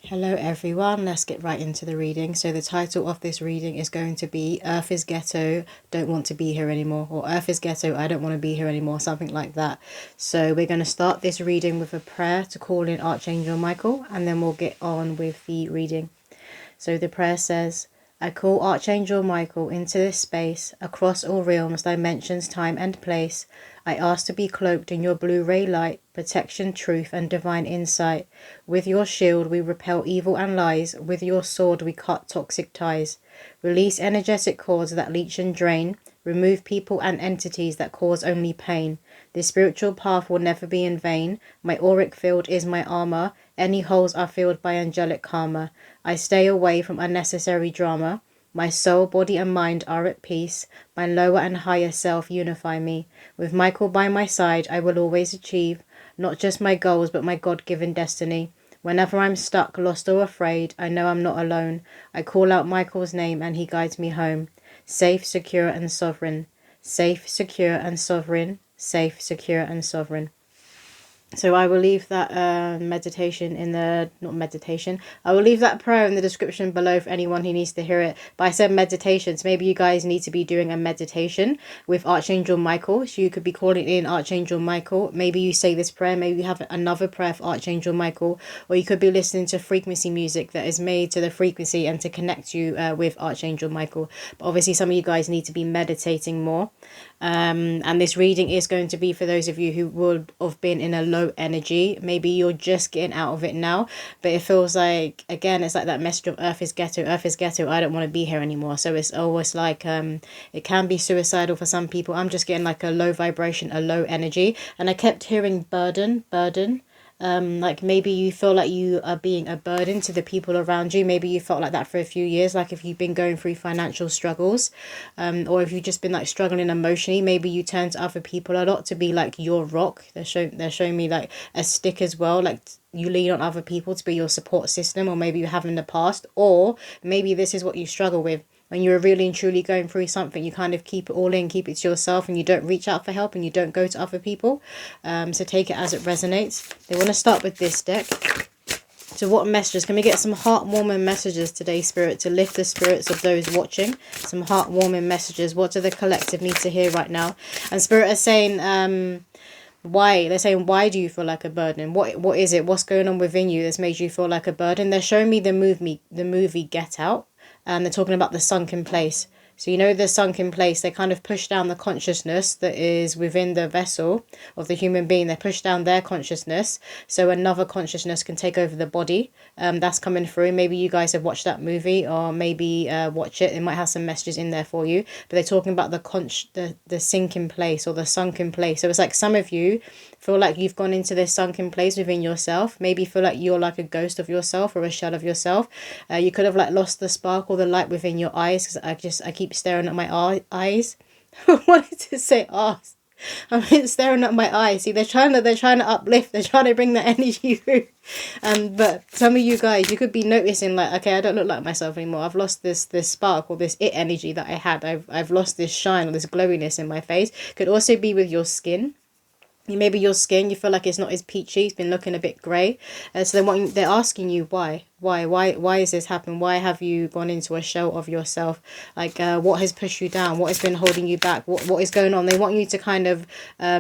Hello everyone, let's get right into the reading. So the title of this reading is going to be Earth is Ghetto, Don't Want to Be Here Anymore, or Earth is Ghetto, I Don't Want to Be Here Anymore, something like that. So we're going to start this reading with a prayer to call in Archangel Michael, and then we'll get on with the reading. So the prayer says, I call Archangel Michael into this space, across all realms, dimensions, time and place. I ask to be cloaked in your blue ray light, protection, truth and divine insight. With your shield we repel evil and lies, with your sword we cut toxic ties. Release energetic cords that leech and drain, remove people and entities that cause only pain. This spiritual path will never be in vain. My auric field is my armour, any holes are filled by angelic karma. I stay away from unnecessary drama. My soul, body and mind are at peace. My lower and higher self unify me. With Michael by my side, I will always achieve not just my goals, but my God-given destiny. Whenever I'm stuck, lost or afraid, I know I'm not alone. I call out Michael's name and he guides me home. Safe, secure and sovereign. Safe, secure and sovereign. Safe, secure and sovereign. So I will leave that meditation in the, not meditation, I will leave that prayer in the description below for anyone who needs to hear it. But I said meditations. Maybe you guys need to be doing a meditation with Archangel Michael. So you could be calling in Archangel Michael. Maybe you say this prayer. Maybe you have another prayer for Archangel Michael. Or you could be listening to frequency music that is made to the frequency and to connect you with Archangel Michael. But obviously some of you guys need to be meditating more. And this reading is going to be for those of you who would have been in a low energy. Maybe you're just getting out of it now, but it feels like, again, it's like that message of Earth is ghetto, Earth is ghetto, I don't want to be here anymore. So it's always like it can be suicidal for some people. I'm just getting like a low vibration, a low energy, and I kept hearing burden. Like maybe you feel like you are being a burden to the people around you. Maybe you felt like that for a few years, like if you've been going through financial struggles, or if you've just been like struggling emotionally. Maybe you turn to other people a lot to be like your rock. They're showing me like a stick as well, like you lean on other people to be your support system, or maybe you have in the past, or maybe this is what you struggle with. When you're really and truly going through something, you kind of keep it all in, keep it to yourself, and you don't reach out for help and you don't go to other people. So take it as it resonates. They want to start with this deck. So what messages? Can we get some heartwarming messages today, Spirit, to lift the spirits of those watching? Some heartwarming messages. What do the collective need to hear right now? And Spirit is saying, why? They're saying, why do you feel like a burden? What is it? What's going on within you that's made you feel like a burden? They're showing me the movie Get Out. And they're talking about the sunken place. So you know the sunken place, they kind of push down the consciousness that is within the vessel of the human being. They push down their consciousness so another consciousness can take over the body. That's coming through. Maybe you guys have watched that movie, or maybe watch it. It might have some messages in there for you. But they're talking about the sinking place or the sunken place. So it's like some of you feel like you've gone into this sunken place within yourself. Maybe feel like you're like a ghost of yourself or a shell of yourself. You could have like lost the spark or the light within your eyes, because I keep staring at my eyes. I wanted to say eyes. I'm staring at my eyes. See, they're trying to uplift. They're trying to bring that energy through. But some of you guys, you could be noticing like, okay, I don't look like myself anymore. I've lost this spark or this it energy that I had. I've lost this shine or this glowiness in my face. Could also be with your skin. Maybe your skin, you feel like it's not as peachy, it's been looking a bit grey. So they're asking you why is this happening? Why have you gone into a shell of yourself? Like what has pushed you down? What has been holding you back? What is going on? They want you to kind of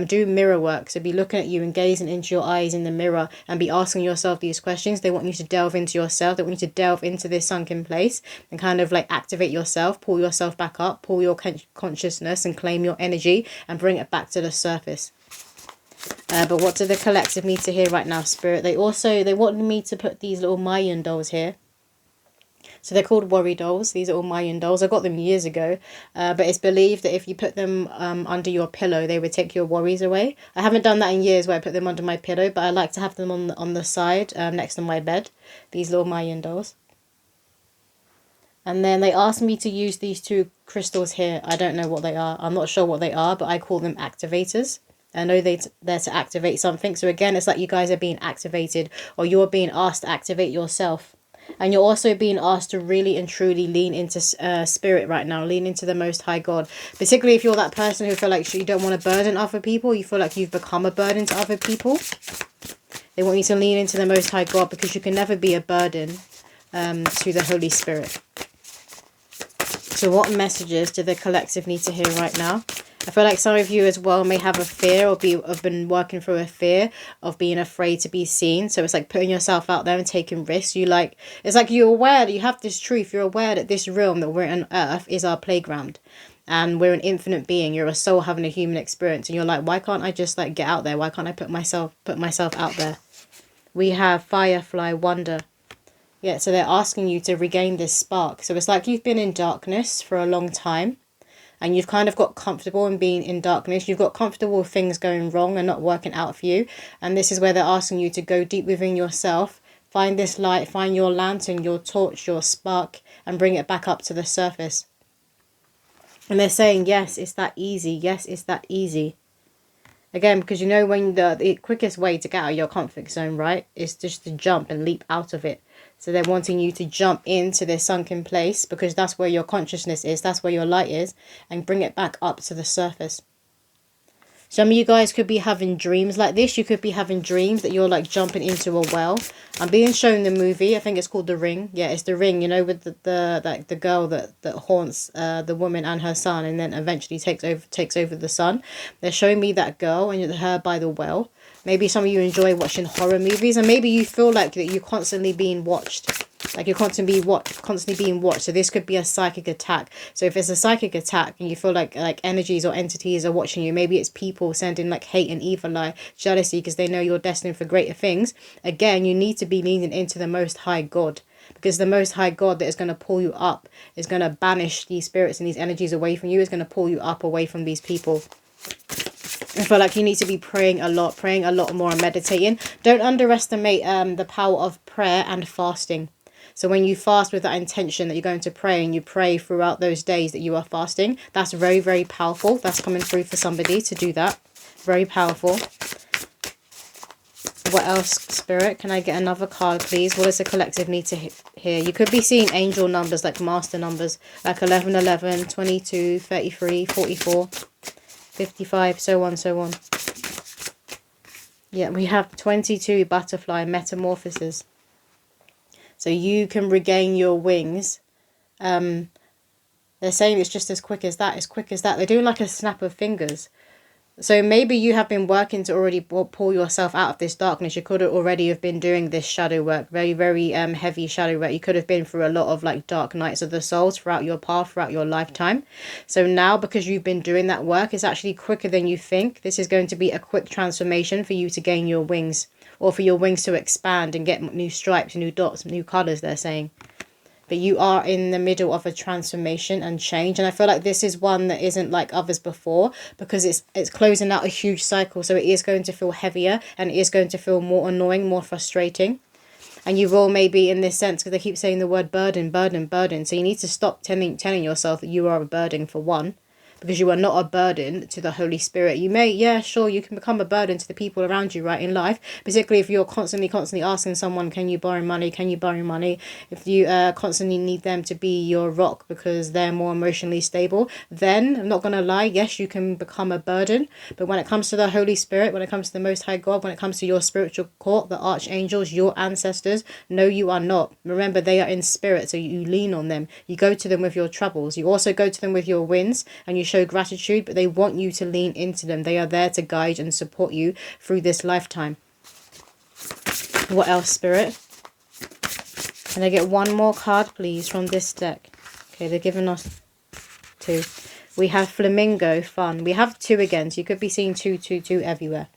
do mirror work. So be looking at you and gazing into your eyes in the mirror and be asking yourself these questions. They want you to delve into yourself. They want you to delve into this sunken place and kind of like activate yourself, pull yourself back up, pull your consciousness and claim your energy and bring it back to the surface. But what do the collective need to hear right now, Spirit? They wanted me to put these little Mayan dolls here. So they're called worry dolls. These are all Mayan dolls. I got them years ago. But it's believed that if you put them under your pillow, they would take your worries away. I haven't done that in years where I put them under my pillow, but I like to have them on the side next to my bed. These little Mayan dolls. And then they asked me to use these two crystals here. I don't know what they are. I'm not sure what they are, but I call them activators. I know they're to activate something. So again, it's like you guys are being activated, or you're being asked to activate yourself. And you're also being asked to really and truly lean into spirit right now. Lean into the Most High God. Particularly if you're that person who feel like you don't want to burden other people. You feel like you've become a burden to other people. They want you to lean into the Most High God, because you can never be a burden to the Holy Spirit. So what messages do the collective need to hear right now? I feel like some of you as well may have a fear, or have been working through a fear of being afraid to be seen. So it's like putting yourself out there and taking risks. It's like you're aware that you have this truth. You're aware that this realm that we're on earth is our playground. And we're an infinite being. You're a soul having a human experience. And you're like, why can't I just like get out there? Why can't I put myself out there? We have Firefly Wonder. Yeah, so they're asking you to regain this spark. So it's like you've been in darkness for a long time, and you've kind of got comfortable in being in darkness. You've got comfortable with things going wrong and not working out for you. And this is where they're asking you to go deep within yourself, find this light, find your lantern, your torch, your spark, and bring it back up to the surface. And they're saying, yes, it's that easy. Yes, it's that easy. Again, because you know when the quickest way to get out of your comfort zone, right, is just to jump and leap out of it. So they're wanting you to jump into this sunken place, because that's where your consciousness is, that's where your light is, and bring it back up to the surface. Some of you guys could be having dreams like this. You could be having dreams that you're like jumping into a well. I'm being shown the movie. I think it's called The Ring. Yeah, it's The Ring, you know, with the girl that haunts the woman and her son, and then eventually takes over the son. They're showing me that girl and her by the well. Maybe some of you enjoy watching horror movies, and maybe you feel like that you're constantly being watched. Like you're constantly being watched. So this could be a psychic attack. So if it's a psychic attack and you feel like energies or entities are watching you, maybe it's people sending like hate and evil, like jealousy, because they know you're destined for greater things. Again, you need to be leaning into the Most High God, because the Most High God that is going to pull you up is going to banish these spirits and these energies away from you. Is going to pull you up away from these people. I feel like you need to be praying a lot more, and meditating. Don't underestimate the power of prayer and fasting. So when you fast with that intention that you're going to pray, and you pray throughout those days that you are fasting, that's very, very powerful. That's coming through for somebody to do that. Very powerful. What else, Spirit? Can I get another card, please? What does the collective need to hear? You could be seeing angel numbers, like master numbers, like 11, 11, 22, 33, 44, 55, so on, so on. Yeah, we have 22 butterfly metamorphosis. So you can regain your wings. They're saying it's just as quick as that, as quick as that. They're doing like a snap of fingers. So maybe you have been working to already pull yourself out of this darkness. You could have already have been doing this shadow work, very, very heavy shadow work. You could have been through a lot of like dark nights of the souls throughout your path, throughout your lifetime. So now, because you've been doing that work, it's actually quicker than you think. This is going to be a quick transformation for you to gain your wings, or for your wings to expand and get new stripes, new dots, new colors, they're saying. But you are in the middle of a transformation and change. And I feel like this is one that isn't like others before, because it's closing out a huge cycle. So it is going to feel heavier, and it is going to feel more annoying, more frustrating. And you will maybe in this sense, because they keep saying the word burden, burden, burden. So you need to stop telling yourself that you are a burden, for one. Because you are not a burden to the Holy Spirit. You may, yeah, sure, you can become a burden to the people around you, right, in life. Particularly if you're constantly asking someone, can you borrow money? Can you borrow money? If you constantly need them to be your rock because they're more emotionally stable, then, I'm not going to lie, yes, you can become a burden. But when it comes to the Holy Spirit, when it comes to the Most High God, when it comes to your spiritual court, the archangels, your ancestors, no, you are not. Remember, they are in spirit, so you lean on them. You go to them with your troubles. You also go to them with your wins, and you show gratitude, but they want you to lean into them. They are there to guide and support you through this lifetime. What else, Spirit? Can I get one more card, please, from this deck? Okay, they're giving us 2. We have Flamingo Fun. We have 2 again, so you could be seeing 2, 2, 2 everywhere.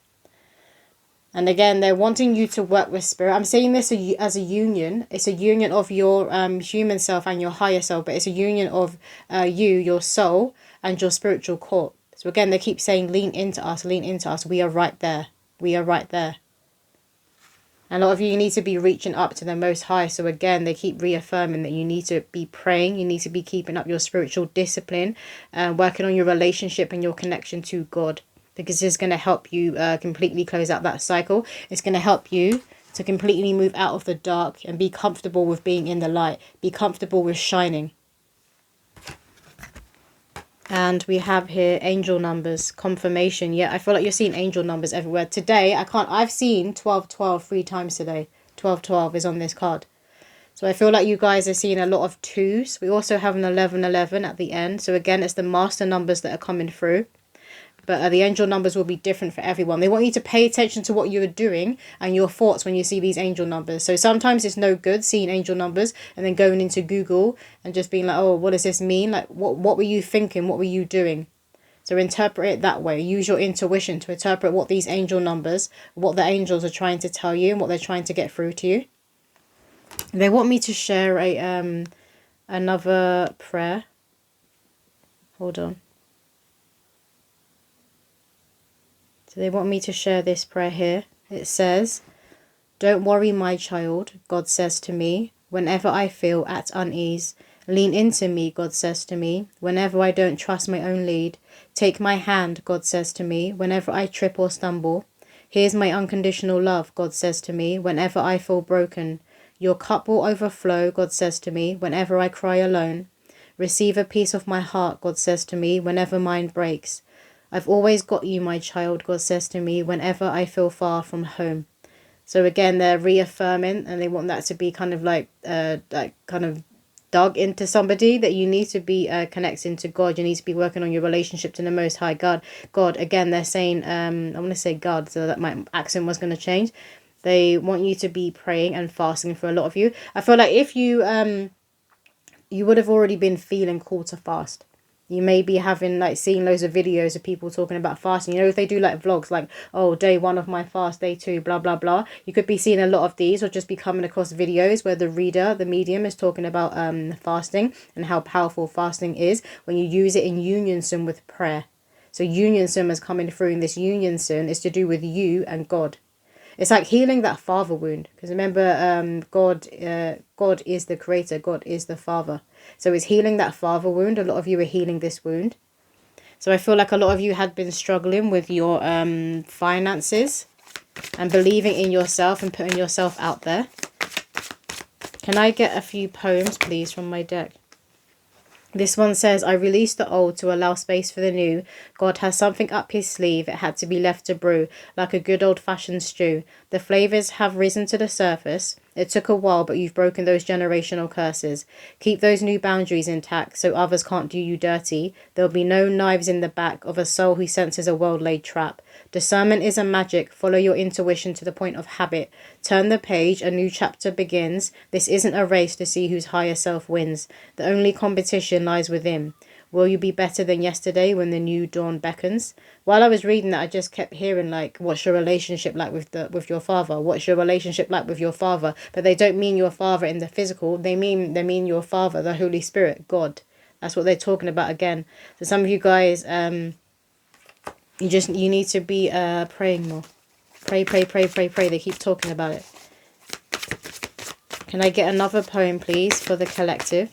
And again, they're wanting you to work with Spirit. I'm saying this as a union. It's a union of your human self and your higher self, but it's a union of you, your soul, and your spiritual court. So again, they keep saying, lean into us, lean into us. We are right there. We are right there. And a lot of you need to be reaching up to the Most High. So again, they keep reaffirming that you need to be praying. You need to be keeping up your spiritual discipline, working on your relationship and your connection to God. Because it's going to help you completely close out that cycle. It's going to help you to completely move out of the dark and be comfortable with being in the light. Be comfortable with shining. And we have here angel numbers, confirmation. Yeah, I feel like you're seeing angel numbers everywhere. Today, I've seen 1212 3 times today. 1212 is on this card. So I feel like you guys are seeing a lot of twos. We also have an 1111 at the end. So again, it's the master numbers that are coming through. But the angel numbers will be different for everyone. They want you to pay attention to what you're doing and your thoughts when you see these angel numbers. So sometimes it's no good seeing angel numbers and then going into Google and just being like, oh, what does this mean? Like, what were you thinking? What were you doing? So interpret it that way. Use your intuition to interpret what these angel numbers, what the angels are trying to tell you and what they're trying to get through to you. They want me to share a another prayer. Hold on. So they want me to share this prayer here. It says, "Don't worry, my child," God says to me, whenever I feel at unease. "Lean into me," God says to me, whenever I don't trust my own lead. "Take my hand," God says to me, whenever I trip or stumble. "Here's my unconditional love," God says to me, whenever I feel broken. "Your cup will overflow," God says to me, whenever I cry alone. "Receive a piece of my heart," God says to me, whenever mine breaks. "I've always got you, my child," God says to me, whenever I feel far from home. So again, they're reaffirming, and they want that to be kind of like kind of dug into somebody, that you need to be connecting to God. You need to be working on your relationship to the Most High God. Again, they're saying, I want to say God, so that my accent was going to change. They want you to be praying and fasting for a lot of you. I feel like if you you would have already been feeling called to fast. You may be having like seeing loads of videos of people talking about fasting. You know, if they do like vlogs like, oh, day 1 of my fast, day 2, blah, blah, blah. You could be seeing a lot of these, or just be coming across videos where the reader, the medium, is talking about fasting and how powerful fasting is when you use it in unison with prayer. So unison is coming through, and this unison is to do with you and God. It's like healing that father wound, because remember, God is the creator, God is the father. So it's healing that father wound. A lot of you are healing this wound. So I feel like a lot of you had been struggling with your finances and believing in yourself and putting yourself out there. Can I get a few poems, please, from my deck? This one says, "I release the old to allow space for the new. God has something up his sleeve. It had to be left to brew, like a good old-fashioned stew. The flavours have risen to the surface. It took a while, but you've broken those generational curses. Keep those new boundaries intact so others can't do you dirty. There'll be no knives in the back of a soul who senses a well-laid trap. Discernment is a magic. Follow your intuition to the point of habit. Turn the page, a new chapter begins. This isn't a race to see whose higher self wins. The only competition lies within. Will you be better than yesterday when the new dawn beckons?" While I was reading that, I just kept hearing like, what's your relationship like with your father? What's your relationship like with your father? But they don't mean your father in the physical. They mean your father, the Holy Spirit, God. That's what they're talking about again. So some of you guys, you need to be praying more. Pray. They keep talking about it. Can I get another poem, please, for the collective?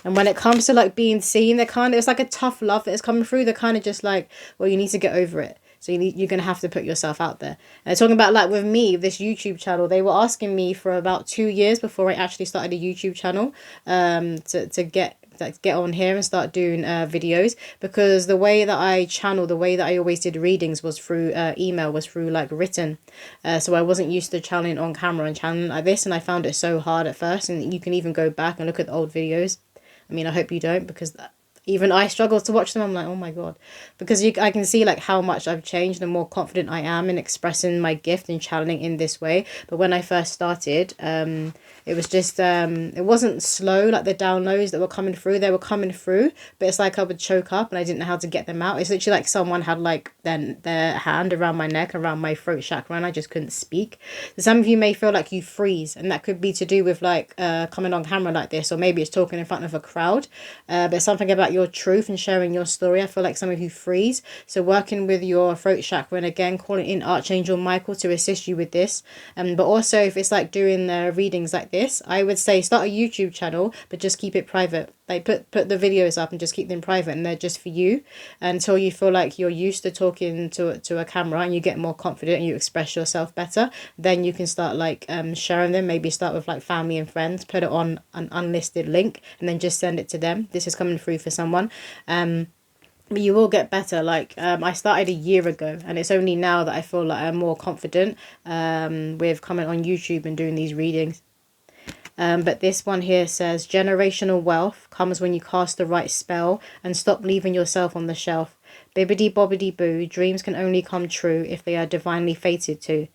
And when it comes to like being seen, it's like a tough love that is coming through. They're kind of just like, well, you need to get over it. So you're going to have to put yourself out there. And talking about like with me, this YouTube channel, they were asking me for about 2 years before I actually started a YouTube channel to get on here and start doing videos, because the way that I channel, the way that I always did readings was through email, was through like written. So I wasn't used to channeling on camera and channeling like this, and I found it so hard at first. And you can even go back and look at the old videos. I mean, I hope you don't, because even I struggle to watch them. I'm like, oh my God. Because I can see like how much I've changed and more confident I am in expressing my gift and channeling in this way. But when I first started, it was just, it wasn't slow, like the downloads that were coming through. They were coming through, but it's like I would choke up and I didn't know how to get them out. It's literally like someone had like their hand around my neck, around my throat chakra, and I just couldn't speak. So some of you may feel like you freeze, and that could be to do with like coming on camera like this, or maybe it's talking in front of a crowd. But something about your truth and sharing your story, I feel like some of you freeze. So working with your throat chakra, and again calling in Archangel Michael to assist you with this. But also if it's like doing readings like this, I would say start a YouTube channel, but just keep it private. Like put the videos up and just keep them private, and they're just for you until you feel like you're used to talking to a camera and you get more confident and you express yourself better. Then you can start like sharing them. Maybe start with like family and friends, put it on an unlisted link, and then just send it to them. This is coming through for someone. But you will get better. Like I started a year ago, and it's only now that I feel like I'm more confident with coming on YouTube and doing these readings. But this one here says, generational wealth comes when you cast the right spell and stop leaving yourself on the shelf. Bibbidi bobbidi boo, dreams can only come true if they are divinely fated to.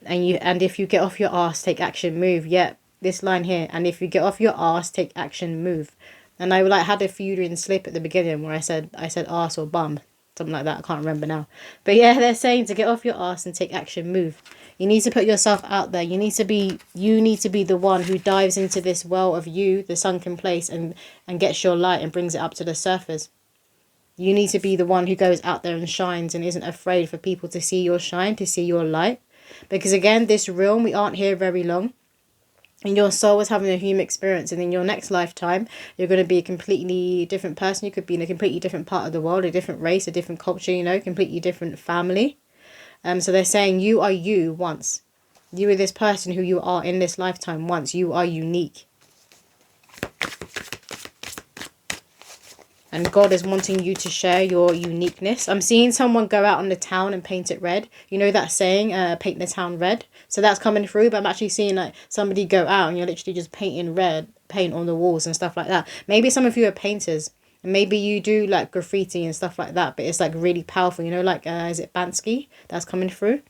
And if you get off your ass, take action, move. Yep, this line here. And if you get off your ass, take action, move. And I like had a Freudian slip at the beginning where I said ass or bum, something like that. I can't remember now. But yeah, they're saying to get off your ass and take action, move. You need to put yourself out there. You need to be the one who dives into this well of you, the sunken place, and gets your light and brings it up to the surface. You need to be the one who goes out there and shines and isn't afraid for people to see your shine, to see your light. Because again, this realm, we aren't here very long. And your soul is having a human experience, and in your next lifetime, you're going to be a completely different person. You could be in a completely different part of the world, a different race, a different culture, you know, completely different family. So they're saying you are you once. You are this person who you are in this lifetime once. You are unique. And God is wanting you to share your uniqueness. I'm seeing someone go out on the town and paint it red. You know that saying, paint the town red? So that's coming through. But I'm actually seeing like somebody go out and you're literally just painting red, paint on the walls and stuff like that. Maybe some of you are painters. And maybe you do like graffiti and stuff like that. But it's like really powerful. You know, like, is it Bansky? That's coming through.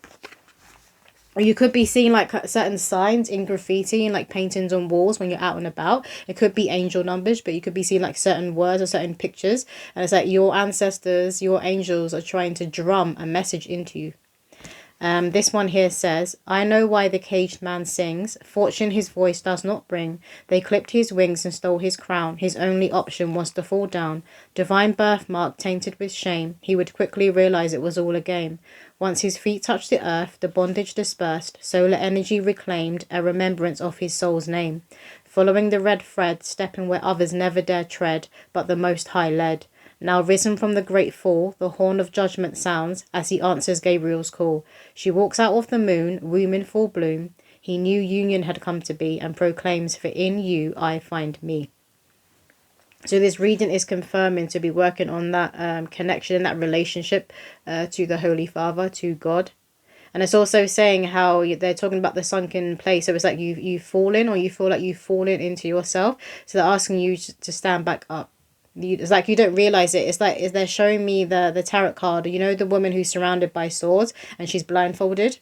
Or you could be seeing like certain signs in graffiti and like paintings on walls when you're out and about. It could be angel numbers, but you could be seeing like certain words or certain pictures. And it's like your ancestors, your angels are trying to drum a message into you. This one here says, I know why the caged man sings. Fortune his voice does not bring. They clipped his wings and stole his crown. His only option was to fall down. Divine birthmark tainted with shame. He would quickly realize it was all a game. Once his feet touched the earth, the bondage dispersed. Solar energy reclaimed, a remembrance of his soul's name. Following the red thread, stepping where others never dare tread, but the Most High led. Now risen from the great fall, the horn of judgment sounds as he answers Gabriel's call. She walks out of the moon, womb in full bloom. He knew union had come to be and proclaims, for in you I find me. So this reading is confirming to be working on that connection, that relationship to the Holy Father, to God. And it's also saying how they're talking about the sunken place. So it's like you've fallen, or you feel like you've fallen into yourself. So they're asking you to stand back up. It's like you don't realize it. It's like they're showing me the tarot card. You know, the woman who's surrounded by swords and she's blindfolded.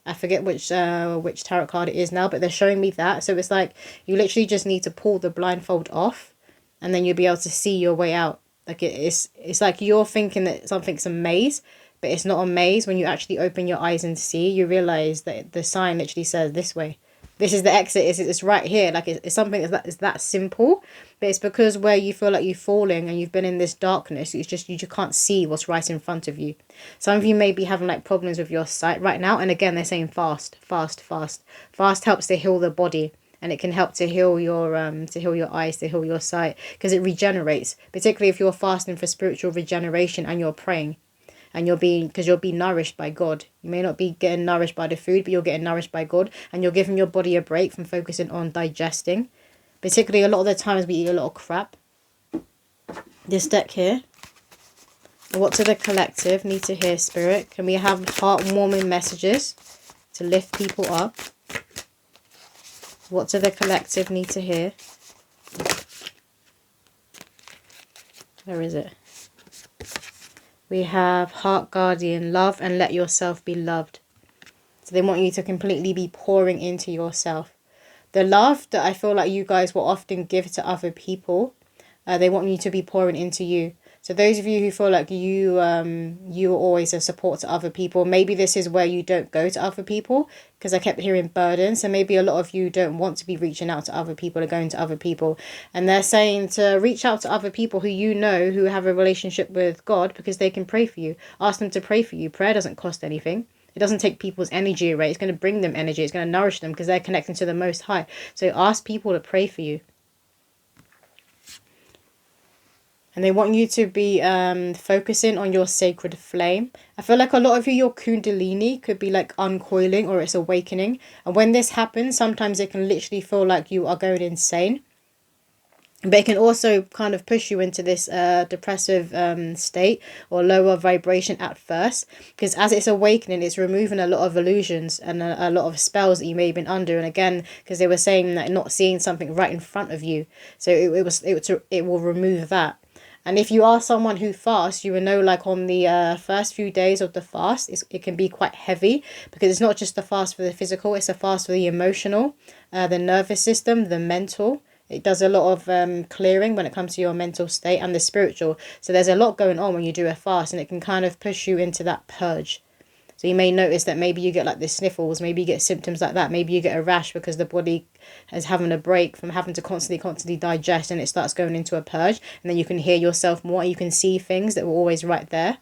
I forget which tarot card it is now, but they're showing me that. So it's like you literally just need to pull the blindfold off, and then you'll be able to see your way out. Like it's like you're thinking that something's a maze, but it's not a maze. When you actually open your eyes and see, you realize that the sign literally says this way. This is the exit. It's right here. Like it's something that's that simple, but it's because where you feel like you're falling and you've been in this darkness, it's just you just can't see what's right in front of you. Some of you may be having like problems with your sight right now, and again they're saying fast. Fast helps to heal the body, and it can help to heal your eyes, to heal your sight, because it regenerates. Particularly if you're fasting for spiritual regeneration and you're praying. And you'll be nourished by God. You may not be getting nourished by the food, but you're getting nourished by God. And you're giving your body a break from focusing on digesting. Particularly a lot of the times we eat a lot of crap. This deck here. What do the collective need to hear, Spirit? Can we have heartwarming messages to lift people up? What do the collective need to hear? Where is it? We have Heart Guardian, love and let yourself be loved. So they want you to completely be pouring into yourself. The love that I feel like you guys will often give to other people, they want you to be pouring into you. So those of you who feel like you are always a support to other people, maybe this is where you don't go to other people, because I kept hearing burden. So maybe a lot of you don't want to be reaching out to other people or going to other people. And they're saying to reach out to other people who you know who have a relationship with God, because they can pray for you. Ask them to pray for you. Prayer doesn't cost anything. It doesn't take people's energy away. It's going to bring them energy. It's going to nourish them because they're connecting to the Most High. So ask people to pray for you. And they want you to be focusing on your sacred flame. I feel like a lot of you, your kundalini could be like uncoiling or it's awakening. And when this happens, sometimes it can literally feel like you are going insane. But it can also kind of push you into this depressive state or lower vibration at first. Because as it's awakening, it's removing a lot of illusions and a lot of spells that you may have been under. And again, because they were saying that not seeing something right in front of you. So it will remove that. And if you are someone who fasts, you will know like on the first few days of the fast, it can be quite heavy because it's not just a fast for the physical, it's a fast for the emotional, the nervous system, the mental. It does a lot of clearing when it comes to your mental state and the spiritual. So there's a lot going on when you do a fast and it can kind of push you into that purge. So you may notice that maybe you get like the sniffles, maybe you get symptoms like that, maybe you get a rash because the body is having a break from having to constantly digest and it starts going into a purge. And then you can hear yourself more and you can see things that were always right there.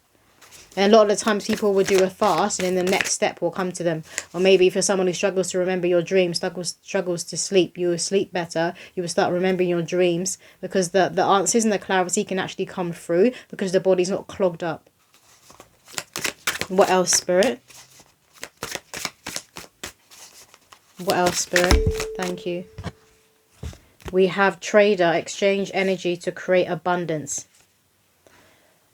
And a lot of the times people will do a fast and then the next step will come to them. Or maybe if you're someone who struggles to remember your dreams, struggles to sleep, you will sleep better. You will start remembering your dreams because the answers and the clarity can actually come through because the body's not clogged up. What else, Spirit? What else, Spirit? Thank you. We have Trader, exchange energy to create abundance.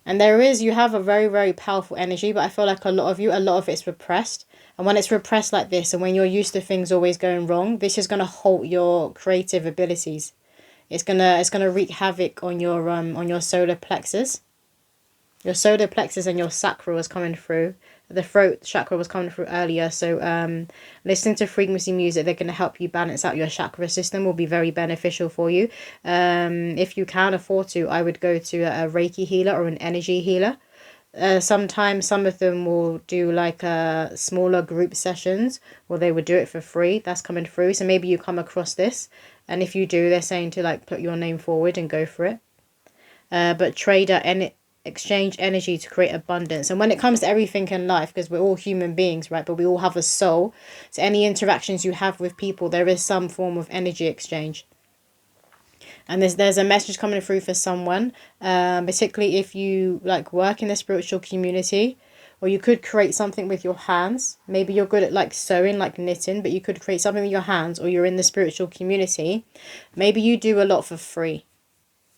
And you have a very, very powerful energy, but I feel like a lot of it's repressed. And when it's repressed like this, and when you're used to things always going wrong, this is going to halt your creative abilities. It's gonna wreak havoc on your solar plexus. Your solar plexus and your sacral is coming through. The throat chakra was coming through earlier. So listening to frequency music, they're going to help you balance out your chakra system, will be very beneficial for you. If you can afford to, I would go to a Reiki healer or an energy healer. Sometimes some of them will do like smaller group sessions or they would do it for free. That's coming through. So maybe you come across this. And if you do, they're saying to like put your name forward and go for it. But Trader exchange energy to create abundance. And when it comes to everything in life, because we're all human beings, right, but we all have a soul, so any interactions you have with people, there is some form of energy exchange. And there's a message coming through for someone, particularly if you like work in the spiritual community, or you could create something with your hands. Maybe you're good at like sewing, like knitting, but you could create something with your hands, or you're in the spiritual community. Maybe you do a lot for free.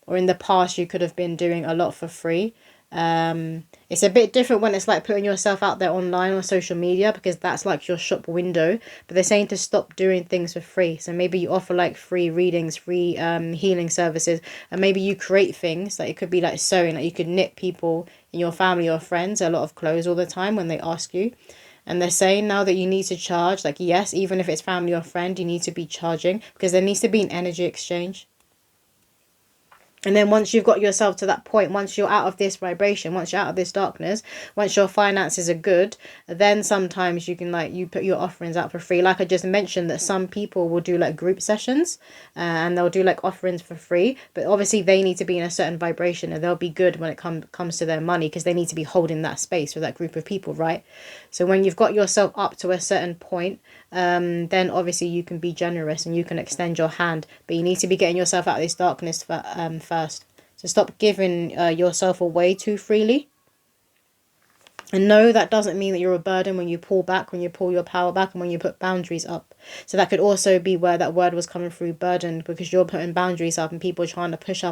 Or in the past, you could have been doing a lot for free. It's a bit different when it's like putting yourself out there online on social media because that's like your shop window. But they're saying to stop doing things for free. So maybe you offer like free readings, free healing services. And maybe you create things. Like it could be like sewing. Like you could knit people in your family or friends a lot of clothes all the time when they ask you. And they're saying now that you need to charge. Like yes, even if it's family or friend, you need to be charging. Because there needs to be an energy exchange. And then once you've got yourself to that point, once you're out of this vibration, once you're out of this darkness, once your finances are good, then sometimes you can like, you put your offerings out for free. Like I just mentioned that some people will do like group sessions and they'll do like offerings for free. But obviously they need to be in a certain vibration and they'll be good when it comes to their money because they need to be holding that space for that group of people, right? So when you've got yourself up to a certain point, then obviously you can be generous and you can extend your hand. But you need to be getting yourself out of this darkness first. So stop giving yourself away too freely. And no, that doesn't mean that you're a burden when you pull back, when you pull your power back and when you put boundaries up. So that could also be where that word was coming through, burdened, because you're putting boundaries up and people are trying to push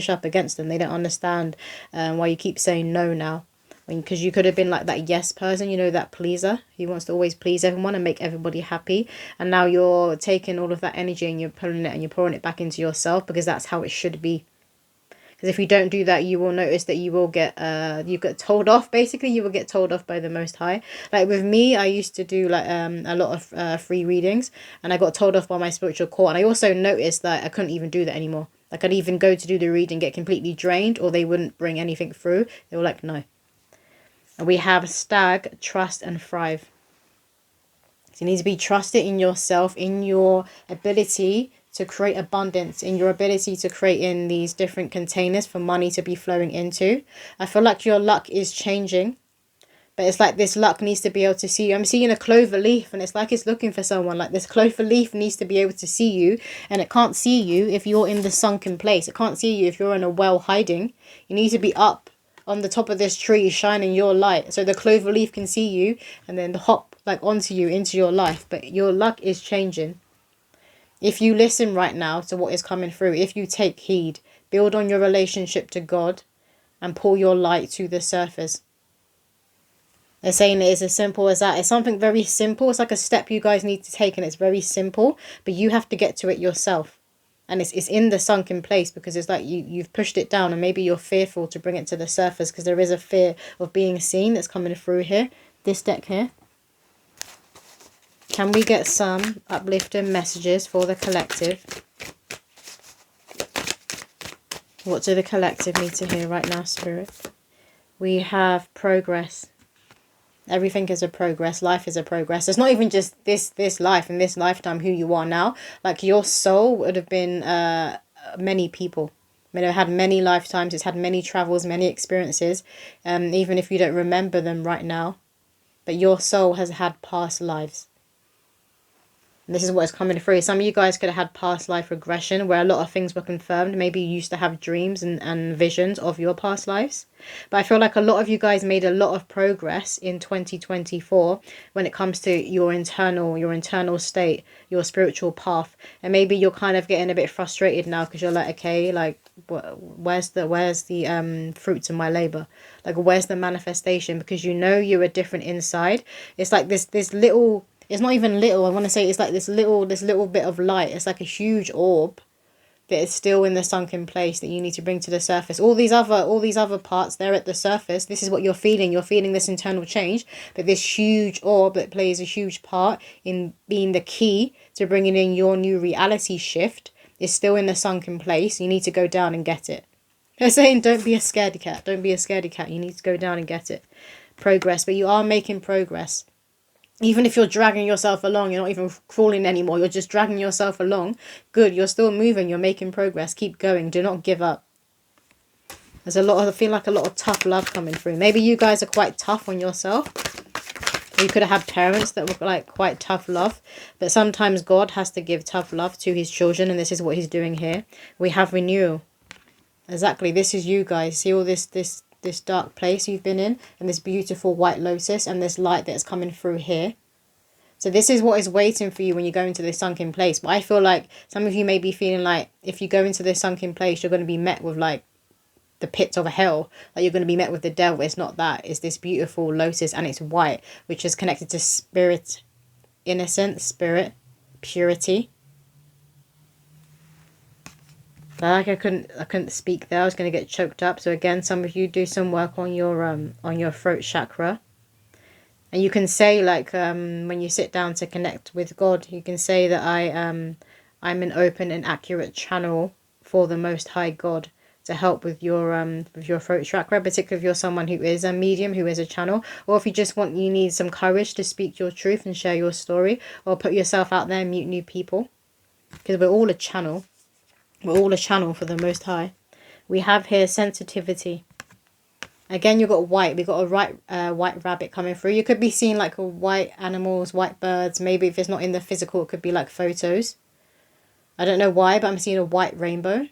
up against them. They don't understand why you keep saying no now. Because you could have been like that yes person, you know, that pleaser who wants to always please everyone and make everybody happy. And now you're taking all of that energy and you're pulling it and you're pouring it back into yourself because that's how it should be. Because if you don't do that, you will notice that you will get you get told off. Basically, you will get told off by the Most High. Like with me, I used to do like a lot of free readings and I got told off by my spiritual core. And I also noticed that I couldn't even do that anymore. Like I'd even go to do the reading, get completely drained, or they wouldn't bring anything through. They were like, no. And we have stag, trust and thrive. So you need to be trusted in yourself, in your ability to create abundance, in your ability to create in these different containers for money to be flowing into. I feel like your luck is changing But it's like this luck needs to be able to see you. I'm seeing a clover leaf, and it's like it's looking for someone. Like this clover leaf needs to be able to see you, and it can't see you if you're in the sunken place. It can't see you if you're in a well hiding. You need to be up on the top of this tree shining your light, so the clover leaf can see you and then hop like onto you, into your life. But your luck is changing. If you listen right now to what is coming through, if you take heed, build on your relationship to God and pull your light to the surface. They're saying it is as simple as that. It's something very simple. It's like a step you guys need to take, and it's very simple, but you have to get to it yourself. And it's in the sunken place, because it's like you've pushed it down, and maybe you're fearful to bring it to the surface because there is a fear of being seen that's coming through here. This deck here. Can we get some uplifting messages for the collective? What do the collective need to hear right now, Spirit? We have progress. Everything is a progress. Life is a progress. It's not even just this life and this lifetime who you are now. Like your soul would have been many people. I mean, it had many lifetimes. It's had many travels, many experiences. Even if you don't remember them right now. But your soul has had past lives. And this is what is coming through. Some of you guys could have had past life regression where a lot of things were confirmed. Maybe you used to have dreams and visions of your past lives. But I feel like a lot of you guys made a lot of progress in 2024 when it comes to your internal state, your spiritual path. And maybe you're kind of getting a bit frustrated now because you're like, okay, like where's the fruits of my labor? Like where's the manifestation? Because you know you are different inside. It's like this little... It's not even little. I want to say it's like this little bit of light. It's like a huge orb that is still in the sunken place that you need to bring to the surface. All these other parts, they're at the surface. This is what you're feeling. You're feeling this internal change. But this huge orb that plays a huge part in being the key to bringing in your new reality shift is still in the sunken place. You need to go down and get it. They're saying don't be a scaredy cat. Don't be a scaredy cat. You need to go down and get it. Progress. But you are making progress. Even if you're dragging yourself along, you're not even crawling anymore, you're just dragging yourself along. Good, you're still moving, you're making progress. Keep going, do not give up. There's I feel like a lot of tough love coming through. Maybe you guys are quite tough on yourself. You could have had parents that were like quite tough love. But sometimes God has to give tough love to his children, and this is what he's doing here. We have renewal. Exactly, this is you guys. See all this dark place you've been in, and this beautiful white lotus, and this light that's coming through here. So this is what is waiting for you when you go into this sunken place. But I feel like some of you may be feeling like if you go into this sunken place, you're going to be met with like the pits of hell. Like you're going to be met with the devil. It's not that. It's this beautiful lotus, and it's white, which is connected to spirit, innocence, spirit, purity. Like I couldn't speak there. I was going to get choked up. So again, some of you do some work on your throat chakra. And you can say like when you sit down to connect with God, you can say that I'm an open and accurate channel for the Most High God to help with your throat chakra, particularly if you're someone who is a medium, who is a channel, or if you need some courage to speak your truth and share your story, or put yourself out there and meet new people, because we're all a channel. We're all a channel for the Most High. We have here sensitivity. Again, you've got white. We've got a white rabbit coming through. You could be seeing like white animals, white birds. Maybe if it's not in the physical, it could be like photos. I don't know why, but I'm seeing a white rainbow.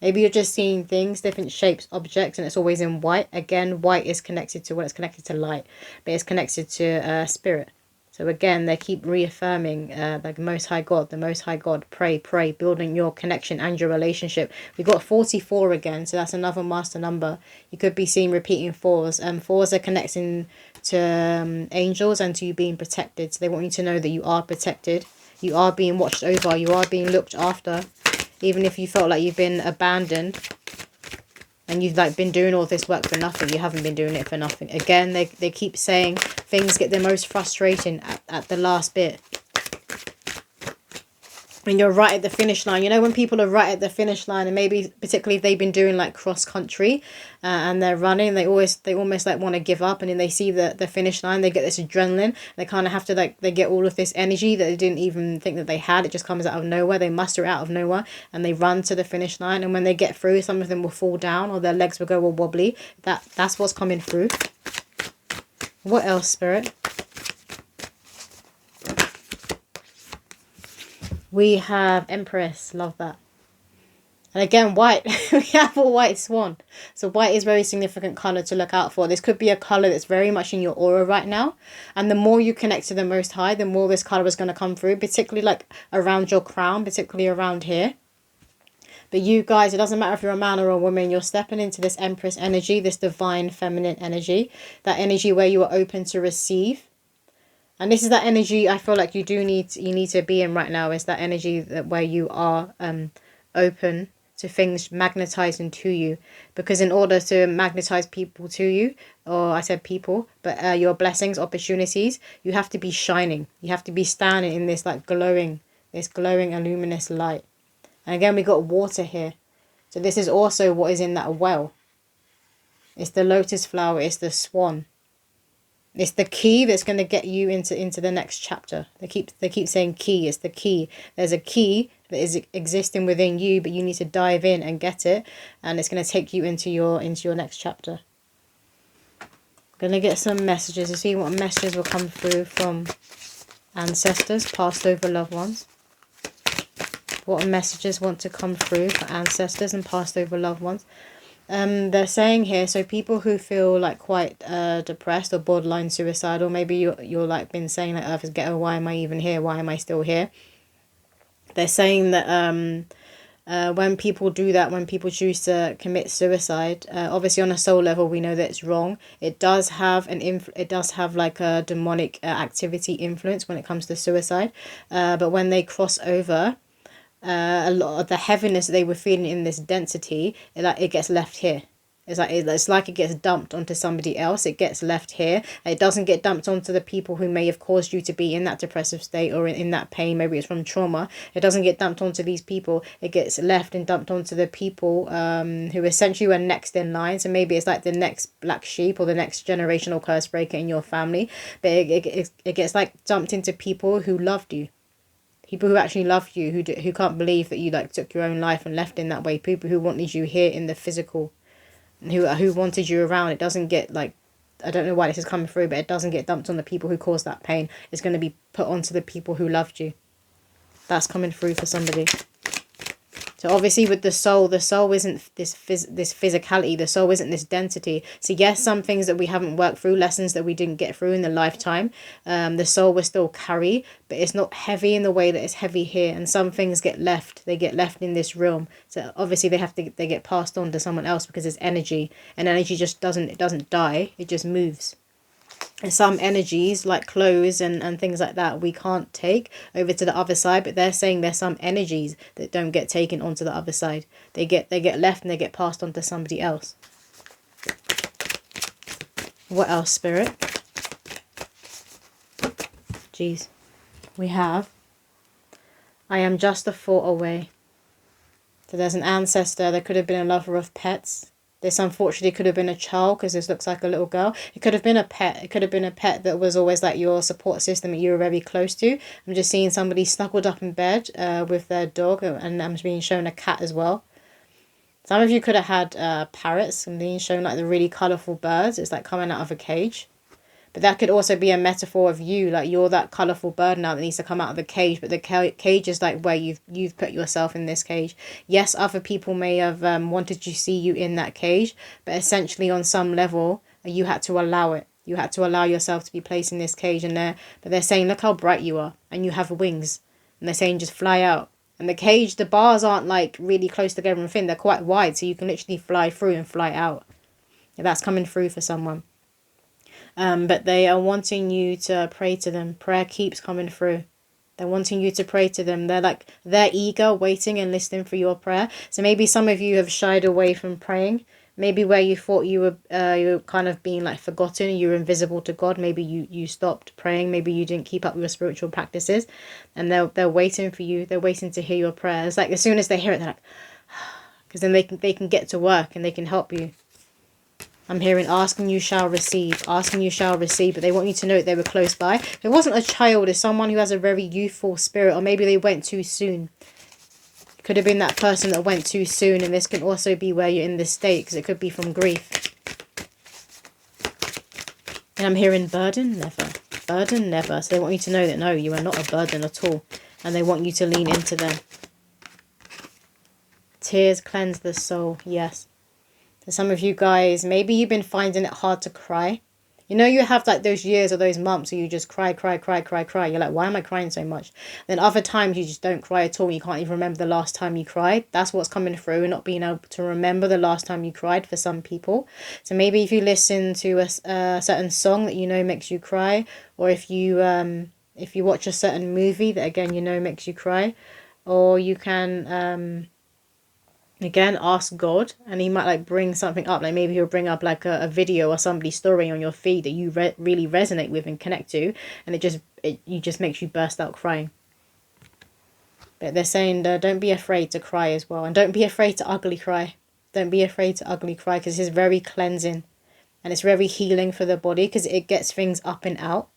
Maybe you're just seeing things, different shapes, objects, and it's always in white. Again, white is connected to, well, it's connected to light, but it's connected to spirit. So again, they keep reaffirming like Most High God, the Most High God, pray, building your connection and your relationship. We got 44 again, so that's another master number. You could be seeing repeating fours. Fours are connecting to angels and to you being protected. So they want you to know that you are protected. You are being watched over. You are being looked after. Even if you felt like you've been abandoned and you've like been doing all this work for nothing, you haven't been doing it for nothing. Again, they keep saying things get the most frustrating at the last bit. When you're right at the finish line, you know, when people are right at the finish line, and maybe particularly if they've been doing like cross country and they're running, they almost like want to give up, and then they see the finish line, they get this adrenaline, they kind of have to like, they get all of this energy that they didn't even think that they had. It just comes out of nowhere. They muster it out of nowhere and they run to the finish line, and when they get through, some of them will fall down or their legs will go all wobbly. That's what's coming through. What else, Spirit? We have Empress. Love that. And again, white. We have a white swan. So white is very significant colour to look out for. This could be a colour that's very much in your aura right now. And the more you connect to the Most High, the more this colour is going to come through. Particularly like around your crown. Particularly around here. But you guys, it doesn't matter if you're a man or a woman. You're stepping into this Empress energy. This divine feminine energy. That energy where you are open to receive. And this is that energy I feel like you need to be in right now. Is that energy that where you are open to things magnetizing to you, because in order to magnetize people to you, or I said people, but your blessings, opportunities, you have to be shining. You have to be standing in this like glowing and luminous light. And again, we got water here. So this is also what is in that well. It's the lotus flower. It's the swan. It's the key that's going to get you into the next chapter. They keep saying key. It's the key. There's a key that is existing within you, but you need to dive in and get it, and it's going to take you into your next chapter. I'm going to get some messages to see what messages will come through from ancestors, passed over loved ones. What messages want to come through for ancestors and passed over loved ones. They're saying here, so people who feel like quite depressed or borderline suicidal, maybe you're like been saying like, Earth is Ghetto, why am I even here? Why am I still here? They're saying that when people do that, when people choose to commit suicide, obviously on a soul level, we know that it's wrong. It does have like a demonic activity influence when it comes to suicide. But when they cross over, a lot of the heaviness they were feeling in this density, it gets left here. It's like it gets dumped onto somebody else. It gets left here. It doesn't get dumped onto the people who may have caused you to be in that depressive state or in that pain. Maybe it's from trauma. It doesn't get dumped onto these people. It gets left and dumped onto the people who essentially were next in line. So maybe it's like the next black sheep or the next generational curse breaker in your family. But it gets like dumped into people who loved you. People who actually love you, who can't believe that you like took your own life and left in that way. People who wanted you here in the physical. Who wanted you around. It doesn't get like, I don't know why this is coming through, but it doesn't get dumped on the people who caused that pain. It's going to be put onto the people who loved you. That's coming through for somebody. So obviously with the soul isn't this physicality. The soul isn't this density. So yes, some things that we haven't worked through, lessons that we didn't get through in the lifetime, the soul will still carry, but it's not heavy in the way that it's heavy here. And some things get left. They get left in this realm. So obviously they get passed on to someone else because it's energy. And energy just doesn't die. It just moves. And some energies like clothes and things like that we can't take over to the other side, but they're saying there's some energies that don't get taken onto the other side. They get left and they get passed on to somebody else. What else, Spirit? Jeez. We have I am just a thought away. So there's an ancestor. There could have been a lover of pets. This unfortunately could have been a child, because this looks like a little girl. It could have been a pet. It could have been a pet that was always like your support system that you were very close to. I'm just seeing somebody snuggled up in bed with their dog, and I'm being shown a cat as well. Some of you could have had parrots. I'm being shown like the really colourful birds. It's like coming out of a cage. But that could also be a metaphor of you, like you're that colourful bird now that needs to come out of the cage. But the cage is like where you've put yourself in this cage. Yes, other people may have wanted to see you in that cage, but essentially on some level, you had to allow it. You had to allow yourself to be placed in this cage. But they're saying, look how bright you are, and you have wings. And they're saying, just fly out. And the cage, the bars aren't like really close together and thin. They're quite wide, so you can literally fly through and fly out. Yeah, that's coming through for someone. But they are wanting you to pray to them. Prayer keeps coming through. They're wanting you to pray to them. They're eager, waiting and listening for your prayer. So maybe some of you have shied away from praying. Maybe where you thought you were kind of being like forgotten, you were invisible to God. Maybe you stopped praying. Maybe you didn't keep up with your spiritual practices. And they're waiting for you. They're waiting to hear your prayers. Like as soon as they hear it, they're like, because then they can get to work and they can help you. I'm hearing ask and you shall receive. Ask and you shall receive. But they want you to know that they were close by. If it wasn't a child, it's someone who has a very youthful spirit. Or maybe they went too soon. It could have been that person that went too soon. And this can also be where you're in this state. Because it could be from grief. And I'm hearing burden, never. Burden, never. So they want you to know that, no, you are not a burden at all. And they want you to lean into them. Tears cleanse the soul, yes. For some of you guys, maybe you've been finding it hard to cry. You know, you have like those years or those months where you just cry. You're like, why am I crying so much? Then other times you just don't cry at all. You can't even remember the last time you cried. That's what's coming through, and not being able to remember the last time you cried for some people. So maybe if you listen to a certain song that you know makes you cry, or if you watch a certain movie that again you know makes you cry, or you can again ask God, and he might like bring something up, like maybe he'll bring up like a video or somebody's story on your feed that you really resonate with and connect to, and it just makes you burst out crying. But they're saying don't be afraid to cry as well, and don't be afraid to ugly cry. Don't be afraid to ugly cry, because it's very cleansing and it's very healing for the body, because it gets things up and out.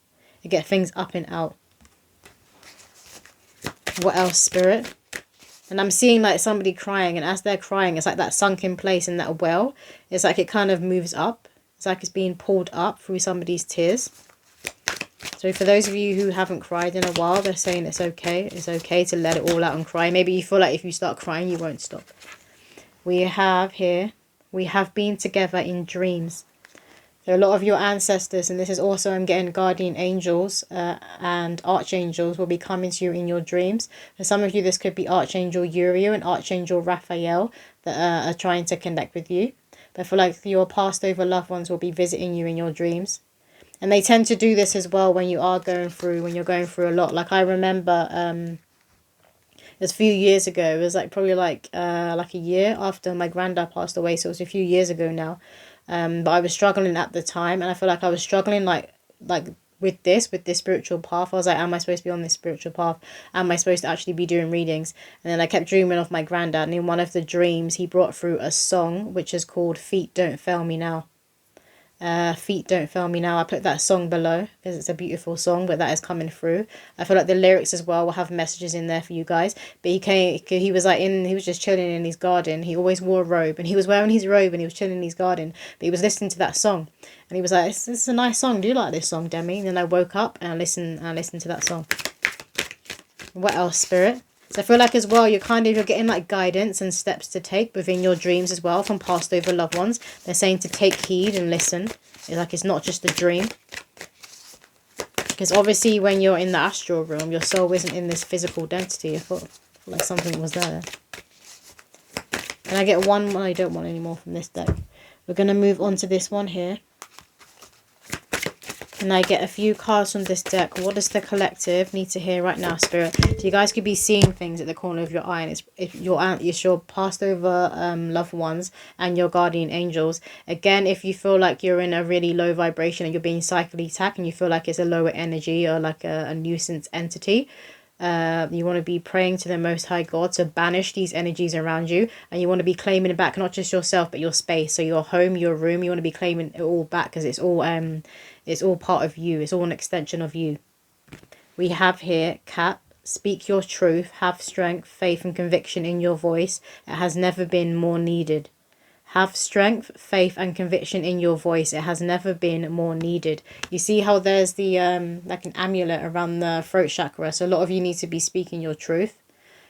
It gets things up and out. What else, Spirit? And I'm seeing like somebody crying, and as they're crying, it's like that sunken place in that well. It's like it kind of moves up. It's like it's being pulled up through somebody's tears. So for those of you who haven't cried in a while, they're saying it's okay. It's okay to let it all out and cry. Maybe you feel like if you start crying, you won't stop. We have here, we have been together in dreams. So a lot of your ancestors, and this is also, I'm getting guardian angels and archangels will be coming to you in your dreams. For some of you, this could be Archangel Uriel and Archangel Raphael that are trying to connect with you. But for like your passed over loved ones will be visiting you in your dreams. And they tend to do this as well when you're going through a lot. Like I remember it was a few years ago. It was like probably like a year after my granddad passed away. So it was a few years ago now. But I was struggling at the time, and I feel like I was struggling like with this spiritual path. I was like, am I supposed to be on this spiritual path? Am I supposed to actually be doing readings? And then I kept dreaming of my granddad, and in one of the dreams he brought through a song which is called Feet Don't Fail Me Now. Feet Don't Fail Me Now. I put that song below because it's a beautiful song, but that is coming through. I feel like the lyrics as well will have messages in there for you guys. But he was just chilling in his garden. He always wore a robe, and he was wearing his robe and he was chilling in his garden, but he was listening to that song, and he was like, this is a nice song. Do you like this song, Demi? And then I woke up and I listened to that song. What else, Spirit? So I feel like as well, you're getting like guidance and steps to take within your dreams as well from past over loved ones. They're saying to take heed and listen. It's like it's not just a dream. Because obviously when you're in the astral realm, your soul isn't in this physical density. I feel like something was there. And I get one, I don't want any more from this deck. We're going to move on to this one here. And I get a few cards from this deck. What does the collective need to hear right now, Spirit? So you guys could be seeing things at the corner of your eye, and it's your passed over loved ones and your guardian angels. Again, if you feel like you're in a really low vibration and you're being psychically attacked, and you feel like it's a lower energy or like a nuisance entity, you want to be praying to the Most High God to banish these energies around you, and you want to be claiming it back, not just yourself but your space. So your home, your room, you want to be claiming it all back, because it's all part of you. It's all an extension of you. We have here Cat. Speak your truth. Have strength, faith and conviction in your voice. It has never been more needed. Have strength, faith and conviction in your voice. It has never been more needed. You see how there's the like an amulet around the throat chakra. So a lot of you need to be speaking your truth.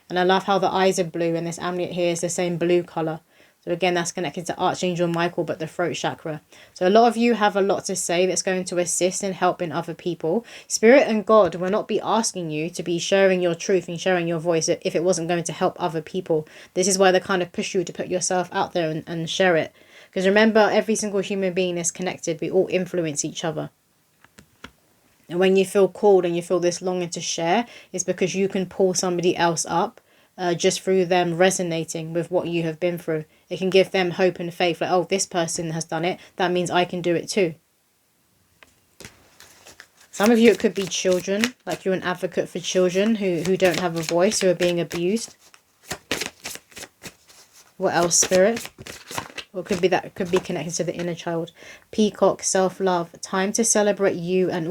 And I love how the eyes are blue, and this amulet here is the same blue color. So again, that's connected to Archangel Michael, but the throat chakra. So a lot of you have a lot to say that's going to assist in helping other people. Spirit and God will not be asking you to be sharing your truth and sharing your voice if it wasn't going to help other people. This is why they kind of push you to put yourself out there and share it. Because remember, every single human being is connected. We all influence each other. And when you feel called and you feel this longing to share, it's because you can pull somebody else up. Just through them resonating with what you have been through. It can give them hope and faith, like, oh, this person has done it, that means I can do it too. Some of you, it could be children, like you're an advocate for children who don't have a voice, who are being abused. What else, Spirit? Or could be connected to the inner child. Peacock, self-love. Time to celebrate you and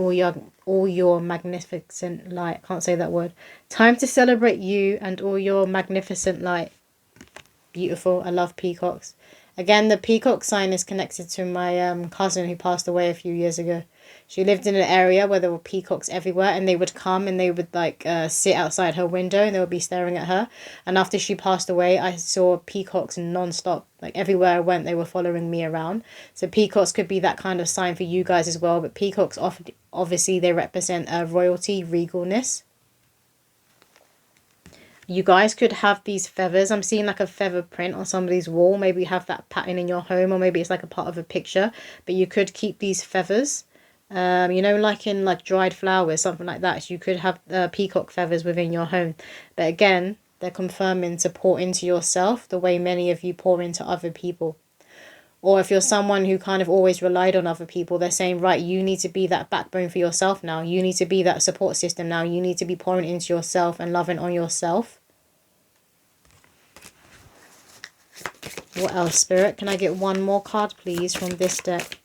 all your magnificent light. Can't say that word. Time to celebrate you and all your magnificent light. Beautiful. I love peacocks. Again, the peacock sign is connected to my cousin who passed away a few years ago. She lived in an area where there were peacocks everywhere, and they would come and they would like sit outside her window and they would be staring at her. And after she passed away, I saw peacocks non-stop. Like everywhere I went, they were following me around. So peacocks could be that kind of sign for you guys as well. But peacocks, obviously, they represent royalty, regalness. You guys could have these feathers. I'm seeing like a feather print on somebody's wall. Maybe you have that pattern in your home, or maybe it's like a part of a picture. But you could keep these feathers. You know, like in like dried flowers, something like that. So you could have peacock feathers within your home. But again, they're confirming to pour into yourself the way many of you pour into other people. Or if you're someone who kind of always relied on other people, they're saying, right, you need to be that backbone for yourself now. You need to be that support system now. You need to be pouring into yourself and loving on yourself. What else, Spirit? Can I get one more card, please, from this deck?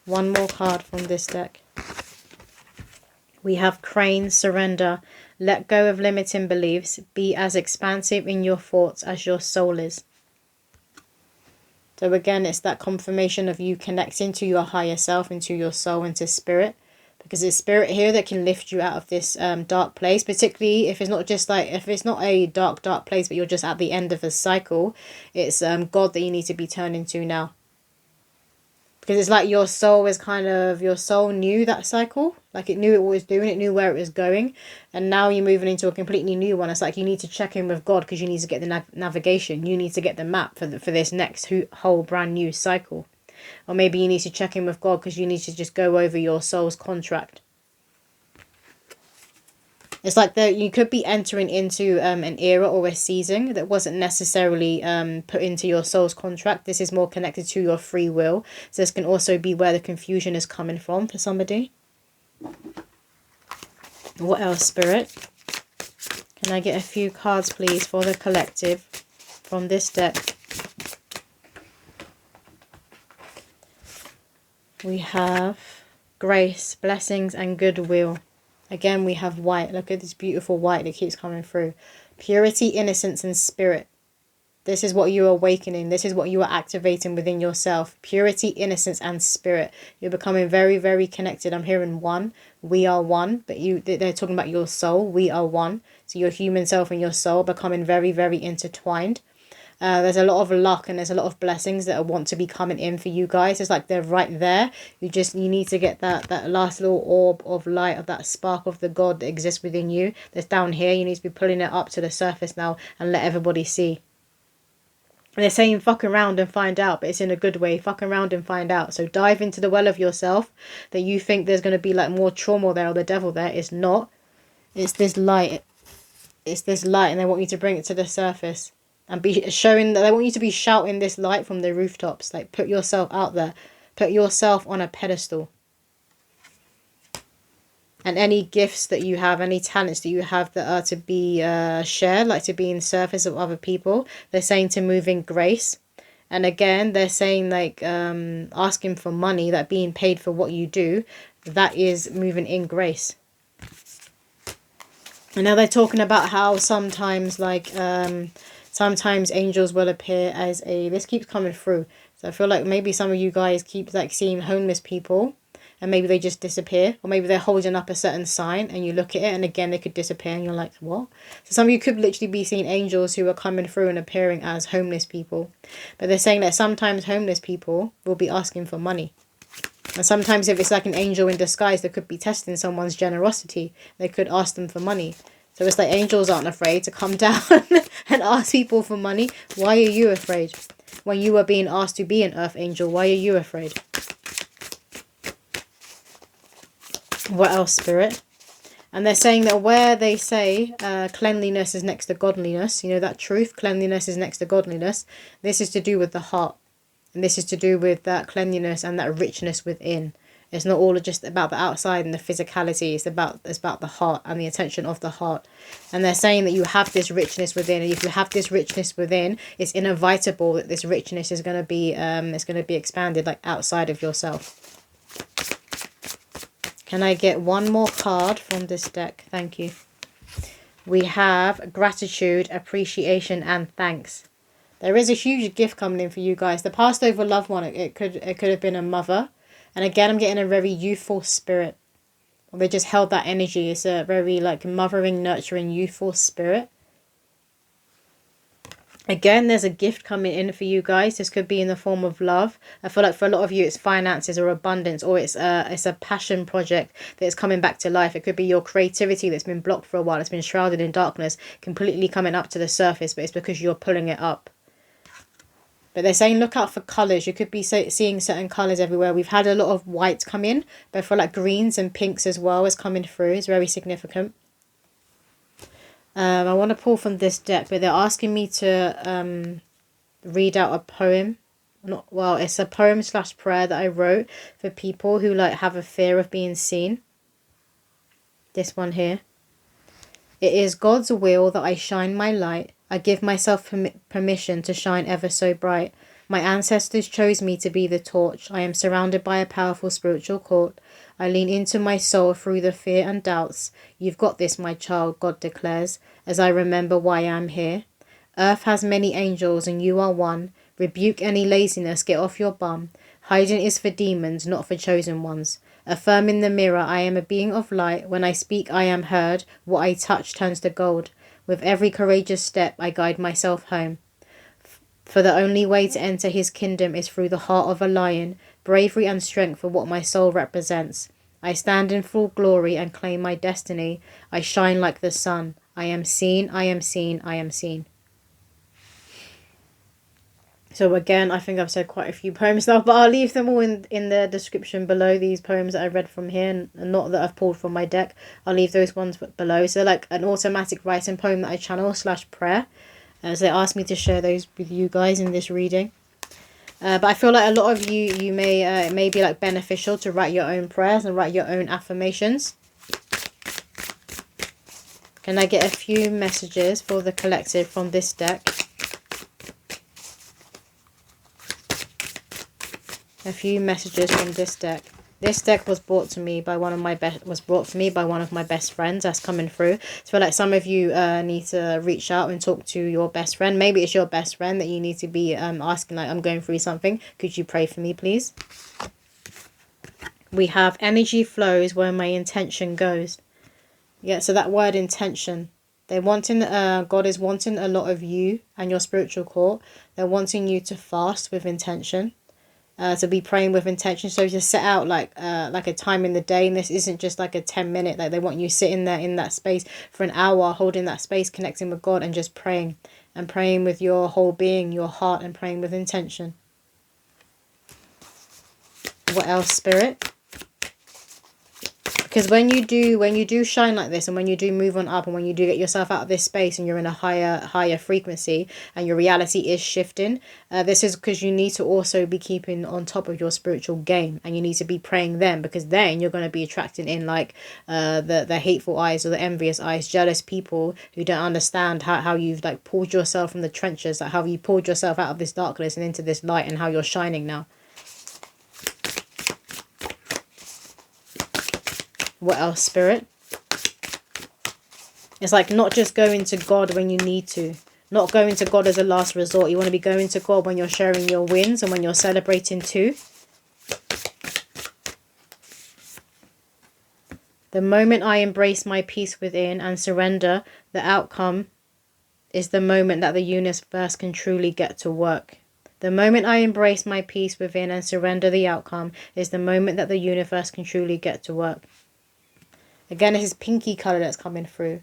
One more card from this deck. We have Crane, surrender. Let go of limiting beliefs. Be as expansive in your thoughts as your soul is. So again, it's that confirmation of you connecting to your higher self, into your soul, into spirit. Because it's spirit here that can lift you out of this dark place. Particularly if it's not just like, if it's not a dark place, but you're just at the end of a cycle. It's God that you need to be turning to now. Because it's like your soul is kind of, your soul knew that cycle. Like it knew what it was doing. It knew where it was going. And now you're moving into a completely new one. It's like you need to check in with God because you need to get the navigation. You need to get the map for this next whole brand new cycle. Or maybe you need to check in with God because you need to just go over your soul's contract. It's like you could be entering into an era or a season that wasn't necessarily put into your soul's contract. This is more connected to your free will. So this can also be where the confusion is coming from for somebody. What else, Spirit? Can I get a few cards, please, for the collective from this deck? We have grace, blessings, and goodwill. Again, we have white. Look at this beautiful white that keeps coming through. Purity, innocence, and spirit. This is what you are awakening. This is what you are activating within yourself. Purity, innocence, and spirit. You're becoming very, very connected. I'm hearing one. We are one. But they're talking about your soul. We are one. So your human self and your soul becoming very, very intertwined. There's a lot of luck and there's a lot of blessings that want to be coming in for you guys. It's like they're right there. You need to get that last little orb of light, of that spark of the God that exists within you. That's down here. You need to be pulling it up to the surface now and let everybody see. And they're saying fuck around and find out, but it's in a good way. Fuck around and find out. So dive into the well of yourself that you think there's going to be like more trauma there or the devil there. It's not. It's this light. It's this light, and they want you to bring it to the surface. And be showing that they want you to be shouting this light from the rooftops. Like, put yourself out there. Put yourself on a pedestal. And any gifts that you have, any talents that you have that are to be shared, like to be in service of other people, they're saying to move in grace. And again, they're saying like asking for money, that being paid for what you do, that is moving in grace. And now they're talking about how sometimes like... sometimes angels will appear as this keeps coming through. So I feel like maybe some of you guys keep like seeing homeless people and maybe they just disappear. Or maybe they're holding up a certain sign and you look at it and again they could disappear and you're like, what? So some of you could literally be seeing angels who are coming through and appearing as homeless people. But they're saying that sometimes homeless people will be asking for money. And sometimes if it's like an angel in disguise, they could be testing someone's generosity. They could ask them for money. So it's like angels aren't afraid to come down and ask people for money. Why are you afraid? When you are being asked to be an earth angel, why are you afraid? What else, Spirit? And they're saying that where they say cleanliness is next to godliness, you know, that truth, cleanliness is next to godliness. This is to do with the heart. And this is to do with that cleanliness and that richness within. It's not all just about the outside and the physicality. It's about the heart and the attention of the heart. And they're saying that you have this richness within. And if you have this richness within, it's inevitable that this richness is going to be expanded like outside of yourself. Can I get one more card from this deck? Thank you. We have gratitude, appreciation, and thanks. There is a huge gift coming in for you guys. The passed over loved one, it could have been a mother. And again, I'm getting a very youthful spirit. They just held that energy. It's a very like mothering, nurturing, youthful spirit. Again, there's a gift coming in for you guys. This could be in the form of love. I feel like for a lot of you, it's finances or abundance, or it's a passion project that's coming back to life. It could be your creativity that's been blocked for a while. It's been shrouded in darkness, completely coming up to the surface, but it's because you're pulling it up. But they're saying look out for colours. You could be seeing certain colours everywhere. We've had a lot of white come in, but for like greens and pinks as well is coming through. It's very significant. I want to pull from this deck, but they're asking me to read out a poem. Well, it's a poem / prayer that I wrote for people who like have a fear of being seen. This one here. It is God's will that I shine my light. I give myself permission to shine ever so bright. My ancestors chose me to be the torch. I am surrounded by a powerful spiritual court. I lean into my soul through the fear and doubts. You've got this, my child, God declares, as I remember why I'm here. Earth has many angels and you are one. Rebuke any laziness, get off your bum. Hiding is for demons, not for chosen ones. Affirm in the mirror, I am a being of light. When I speak, I am heard. What I touch turns to gold. With every courageous step, I guide myself home. For the only way to enter his kingdom is through the heart of a lion. Bravery and strength for what my soul represents. I stand in full glory and claim my destiny. I shine like the sun. I am seen, I am seen, I am seen. So again, I think I've said quite a few poems now, but I'll leave them all in the description below, these poems that I read from here, and not that I've pulled from my deck. I'll leave those ones below. So like an automatic writing poem that I channel / prayer. So they asked me to share those with you guys in this reading. But I feel like a lot of you may it may be like beneficial to write your own prayers and write your own affirmations. Can I get a few messages for the collective from this deck? A few messages from this deck. This deck was brought to me by one of my best friends. That's coming through. So like some of you need to reach out and talk to your best friend. Maybe it's your best friend that you need to be asking, like, I'm going through something. Could you pray for me, please? We have energy flows where my intention goes. Yeah, so that word intention. They're wanting, God is wanting a lot of you and your spiritual court. They're wanting you to fast with intention. To be praying with intention. So just set out like a time in the day, and this isn't just like a 10-minute, like they want you sitting there in that space for an hour, holding that space, connecting with God and just praying, and praying with your whole being, your heart, and praying with intention. What else, Spirit? Because when you do shine like this, and when you do move on up, and when you do get yourself out of this space and you're in a higher frequency and your reality is shifting, this is because you need to also be keeping on top of your spiritual game, and you need to be praying then, because then you're going to be attracting in like the hateful eyes or the envious eyes, jealous people who don't understand how you've like pulled yourself from the trenches, like how you pulled yourself out of this darkness and into this light, and how you're shining now. What else, Spirit? It's like not just going to God when you need to. Not going to God as a last resort. You want to be going to God when you're sharing your wins and when you're celebrating too. The moment I embrace my peace within and surrender, the outcome is the moment that the universe can truly get to work. The moment I embrace my peace within and surrender, the outcome is the moment that the universe can truly get to work. Again, this is pinky colour that's coming through.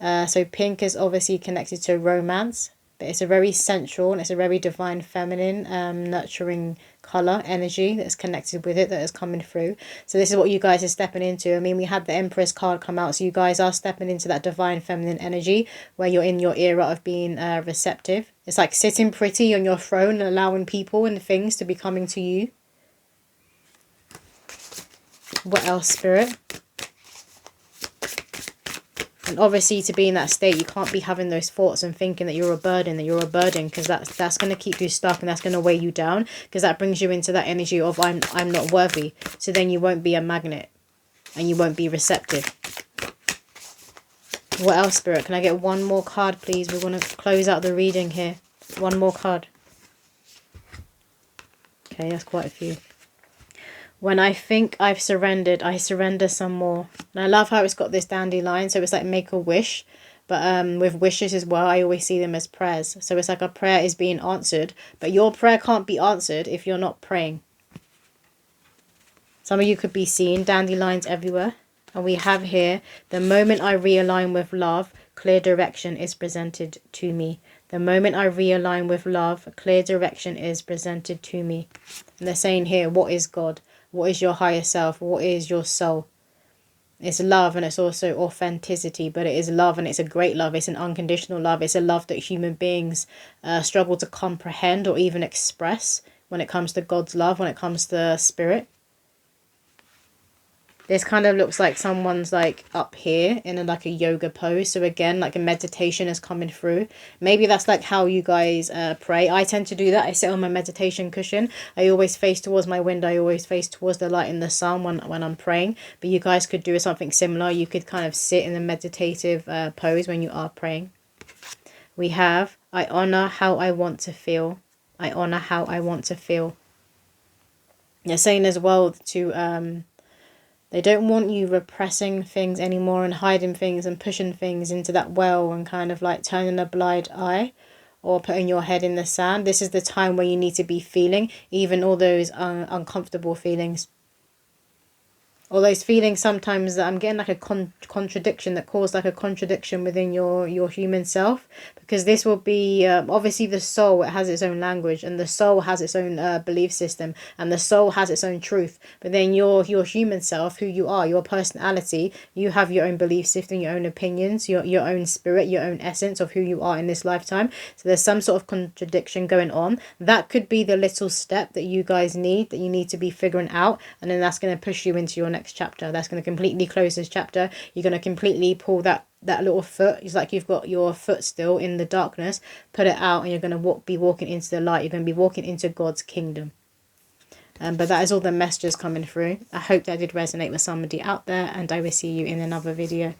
So pink is obviously connected to romance, but it's a very sensual and it's a very divine feminine, nurturing colour, energy that's connected with it, that is coming through. So this is what you guys are stepping into. I mean, we had the Empress card come out, so you guys are stepping into that divine feminine energy where you're in your era of being receptive. It's like sitting pretty on your throne and allowing people and things to be coming to you. What else, Spirit? And obviously to be in that state, you can't be having those thoughts and thinking that you're a burden, because that's going to keep you stuck, and that's going to weigh you down, because that brings you into that energy of I'm not worthy. So then you won't be a magnet and you won't be receptive. What else, Spirit? Can I get one more card, please? We're going to close out the reading here. One more card. Okay, that's quite a few. When I think I've surrendered, I surrender some more. And I love how it's got this dandelion. So it's like make a wish. But with wishes as well, I always see them as prayers. So it's like a prayer is being answered. But your prayer can't be answered if you're not praying. Some of you could be seeing dandelions everywhere. And we have here, the moment I realign with love, clear direction is presented to me. The moment I realign with love, clear direction is presented to me. And they're saying here, what is God? What is your higher self? What is your soul? It's love, and it's also authenticity, but it is love, and it's a great love. It's an unconditional love. It's a love that human beings struggle to comprehend or even express when it comes to God's love, when it comes to spirit. This kind of looks like someone's like up here in like a yoga pose. So again, like a meditation is coming through. Maybe that's like how you guys pray. I tend to do that. I sit on my meditation cushion. I always face towards my window. I always face towards the light in the sun when I'm praying. But you guys could do something similar. You could kind of sit in a meditative pose when you are praying. We have, I honor how I want to feel. I honor how I want to feel. They're saying as well to... they don't want you repressing things anymore and hiding things and pushing things into that well and kind of like turning a blind eye or putting your head in the sand. This is the time where you need to be feeling even all those uncomfortable feelings. All those feelings sometimes that I'm getting like a contradiction that cause like a contradiction within your human self, because this will be obviously the soul, it has its own language, and the soul has its own belief system, and the soul has its own truth. But then your human self, who you are, your personality, you have your own belief system, your own opinions, your own spirit, your own essence of who you are in this lifetime. So there's some sort of contradiction going on. That could be the little step that you guys need, that you need to be figuring out, and then that's going to push you into your next chapter. That's going to completely close this chapter. You're going to completely pull that little foot. It's like you've got your foot still in the darkness, put it out, and you're going to be walking into the light. You're going to be walking into God's kingdom. But that is all the messages coming through. I hope that did resonate with somebody out there, and I will see you in another video.